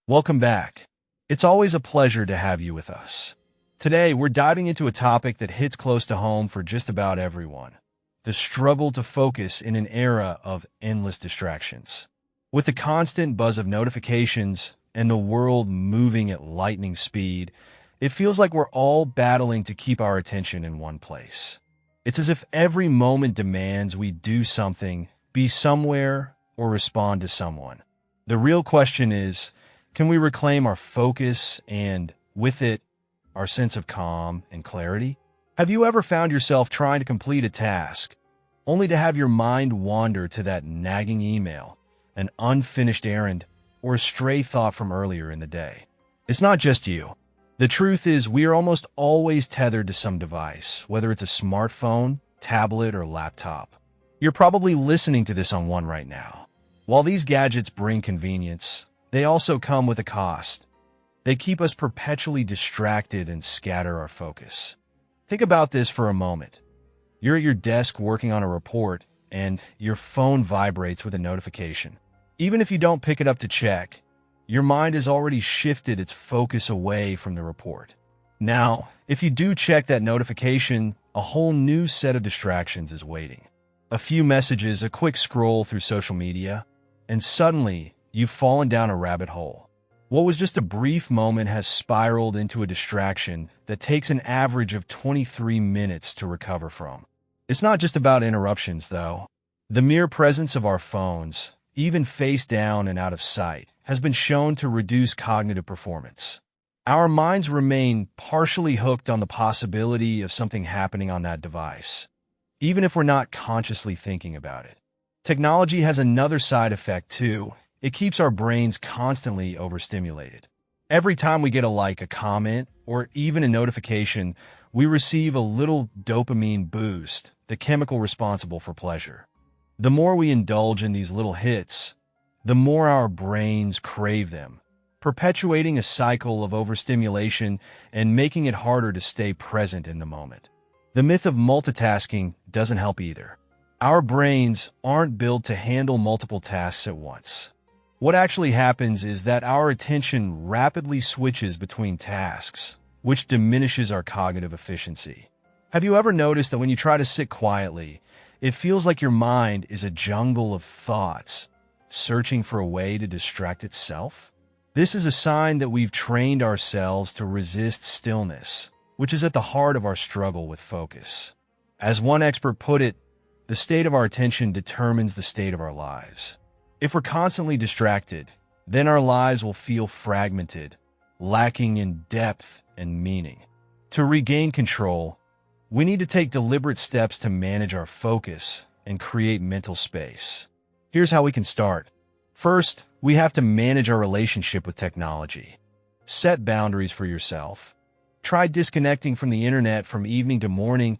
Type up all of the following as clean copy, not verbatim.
Welcome back. It's always a pleasure to have you with us. Today, we're diving into a topic that hits close to home for just about everyone: the struggle to focus in an era of endless distractions. With the constant buzz of notifications and the world moving at lightning speed, it feels like we're all battling to keep our attention in one place. It's as if every moment demands we do something, be somewhere, or respond to someone. The real question is, can we reclaim our focus and, with it, our sense of calm and clarity? Have you ever found yourself trying to complete a task, only to have your mind wander to that nagging email, an unfinished errand, or a stray thought from earlier in the day? It's not just you. The truth is, we are almost always tethered to some device, whether it's a smartphone, tablet, or laptop. You're probably listening to this on one right now. While these gadgets bring convenience, they also come with a cost. They keep us perpetually distracted and scatter our focus. Think about this for a moment. You're at your desk working on a report, and your phone vibrates with a notification. Even if you don't pick it up to check, your mind has already shifted its focus away from the report. Now, if you do check that notification, a whole new set of distractions is waiting. A few messages, a quick scroll through social media, and suddenly, you've fallen down a rabbit hole. What was just a brief moment has spiraled into a distraction that takes an average of 23 minutes to recover from. It's not just about interruptions, though. The mere presence of our phones, even face down and out of sight, has been shown to reduce cognitive performance. Our minds remain partially hooked on the possibility of something happening on that device, even if we're not consciously thinking about it. Technology has another side effect, too. It keeps our brains constantly overstimulated. Every time we get a like, a comment, or even a notification, we receive a little dopamine boost, the chemical responsible for pleasure. The more we indulge in these little hits, the more our brains crave them, perpetuating a cycle of overstimulation and making it harder to stay present in the moment. The myth of multitasking doesn't help either. Our brains aren't built to handle multiple tasks at once. What actually happens is that our attention rapidly switches between tasks, which diminishes our cognitive efficiency. Have you ever noticed that when you try to sit quietly, it feels like your mind is a jungle of thoughts, searching for a way to distract itself? This is a sign that we've trained ourselves to resist stillness, which is at the heart of our struggle with focus. As one expert put it, the state of our attention determines the state of our lives. If we're constantly distracted, then our lives will feel fragmented, lacking in depth and meaning. To regain control, we need to take deliberate steps to manage our focus and create mental space. Here's how we can start. First, we have to manage our relationship with technology. Set boundaries for yourself. Try disconnecting from the internet from evening to morning,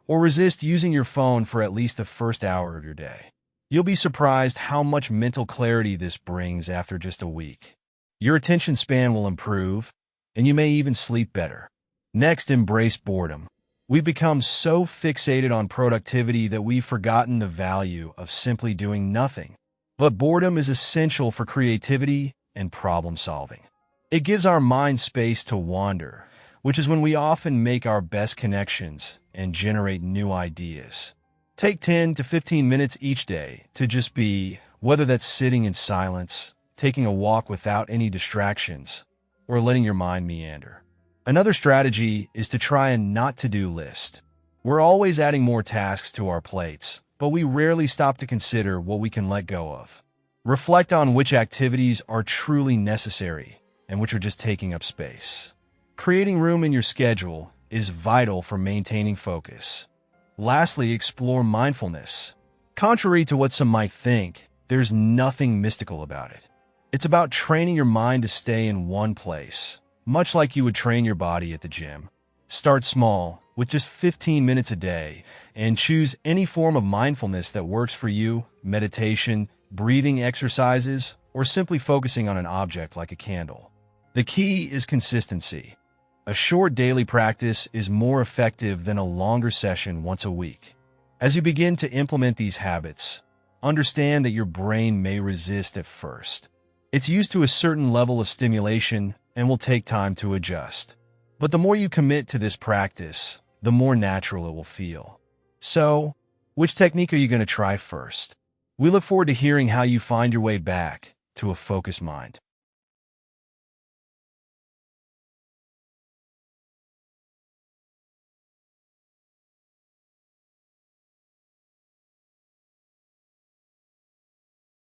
or resist using your phone for at least the first hour of your day. You'll be surprised how much mental clarity this brings after just a week. Your attention span will improve, and you may even sleep better. Next, embrace boredom. We've become so fixated on productivity that we've forgotten the value of simply doing nothing. But boredom is essential for creativity and problem solving. It gives our mind space to wander, which is when we often make our best connections and generate new ideas. Take 10 to 15 minutes each day to just be, whether that's sitting in silence, taking a walk without any distractions, or letting your mind meander. Another strategy is to try a not-to-do list. We're always adding more tasks to our plates, but we rarely stop to consider what we can let go of. Reflect on which activities are truly necessary and which are just taking up space. Creating room in your schedule is vital for maintaining focus. Lastly, explore mindfulness. Contrary to what some might think, there's nothing mystical about it. It's about training your mind to stay in one place, much like you would train your body at the gym. Start small, with just 15 minutes a day, and choose any form of mindfulness that works for you: meditation, breathing exercises, or simply focusing on an object like a candle. The key is consistency. A short daily practice is more effective than a longer session once a week. As you begin to implement these habits, understand that your brain may resist at first. It's used to a certain level of stimulation and will take time to adjust. But the more you commit to this practice, the more natural it will feel. So, which technique are you going to try first? We look forward to hearing how you find your way back to a focused mind.